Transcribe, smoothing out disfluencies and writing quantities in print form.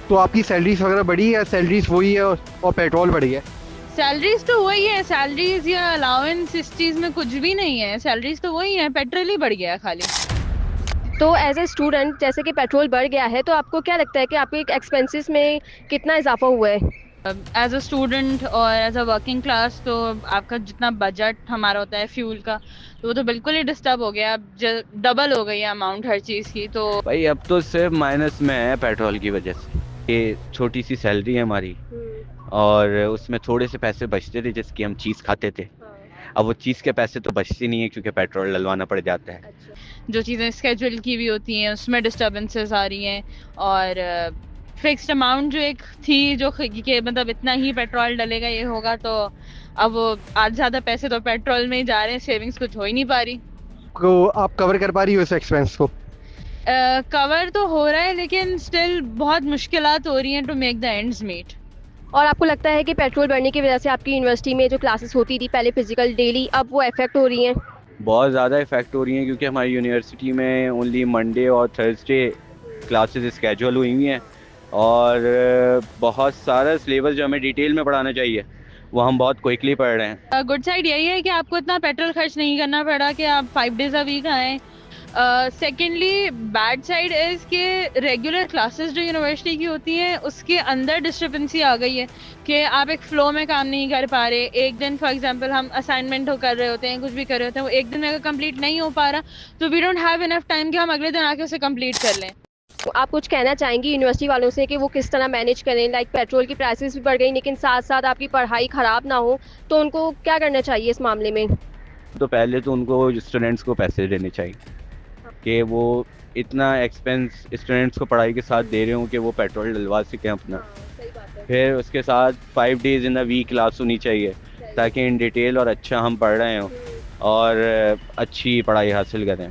तो आपकी सैलरीज वगैरह बढ़ी है, सैलरीज वही है और पेट्रोल बढ़ी है? सैलरीज तो वही है, सैलरीज या अलाउंस इस चीज में कुछ भी नहीं है, सैलरीज तो वही है, पेट्रोल ही बढ़ गया है खाली। तो एज ए स्टूडेंट जैसे कि पेट्रोल बढ़ गया है, तो आपको क्या लगता है कि आपके एक्सपेंसेस में कितना इजाफा हुआ है? एज अ स्टूडेंट और एज अ वर्किंग क्लास तो आपका जितना बजट हमारा होता है फ्यूल का, तो वो तो बिल्कुल ही डिस्टर्ब हो गया। अब डबल हो गई है अमाउंट हर चीज की। तो भाई अब तो सिर्फ माइनस में है पेट्रोल की वजह से। ये छोटी सी सैलरी है हमारी, और उसमें थोड़े से पैसे बचते थे जिसकी हम चीज़ खाते थे। अब वो चीज़ के पैसे तो बचते नहीं है क्योंकि पेट्रोल डलवाना पड़ जाता है। जो चीज़ें स्केड्यूल की हुई होती हैं उसमें डिस्टर्बेंसेस आ रही हैं। और फिक्स्ड अमाउंट जो एक थी जो कि मतलब इतना ही पेट्रोल डलेगा ये होगा, तो अब वो आज ज़्यादा पैसे तो पेट्रोल में ही जा रहे हैं, सेविंग्स कुछ हो ही नहीं पा रही। को आप कवर कर पा रही हो इस एक्सपेंस को? कवर तो हो रहा है लेकिन स्टिल बहुत मुश्किलात हो रही हैं to make the ends meet. और आपको लगता है कि पेट्रोल बढ़ने की वजह से आपकी यूनिवर्सिटी में जो क्लासेस होती थी पहले फिजिकल डेली, अब वो इफेक्ट हो रही हैं? बहुत ज़्यादा इफेक्ट हो रही हैं क्योंकि हमारी यूनिवर्सिटी में ओनली मंडे और थर्सडे क्लासेस स्केड्यूल हुई हुई हैं, और बहुत सारा सिलेबस जो हमें डिटेल में पढ़ाना चाहिए वो हम बहुत क्विकली पढ़ रहे हैं। गुड साइड यही है कि आपको इतना पेट्रोल खर्च नहीं करना पड़ा कि आप 5 days अ वीक आएँ। सेकेंडली बैड साइड इज कि रेगुलर क्लासेस जो यूनिवर्सिटी की होती हैं उसके अंदर डिस्टर्बेंसी आ गई है कि आप एक फ्लो में काम नहीं कर पा रहे। एक दिन फॉर एग्जांपल हम असाइनमेंट कर रहे होते हैं, कुछ भी कर रहे होते हैं, वो एक दिन में अगर कंप्लीट नहीं हो पा रहा तो we don't have enough time कि हम अगले दिन आके उसे कंप्लीट कर लें। तो आप कुछ कहना चाहेंगी यूनिवर्सिटी वालों से कि वो किस तरह मैनेज करें? लाइक पेट्रोल की प्राइसेस भी बढ़ गई लेकिन साथ साथ आपकी पढ़ाई ख़राब ना हो, तो उनको क्या करना चाहिए इस मामले में? तो पहले तो उनको स्टूडेंट्स को पैसे देने चाहिए कि वो इतना एक्सपेंस स्टूडेंट्स को पढ़ाई के साथ दे रहे हों कि वो पेट्रोल डलवा सकें अपना। फिर उसके साथ 5 days in a week class होनी चाहिए ताकि इन डिटेल और अच्छा हम पढ़ रहे हों और अच्छी पढ़ाई हासिल करें।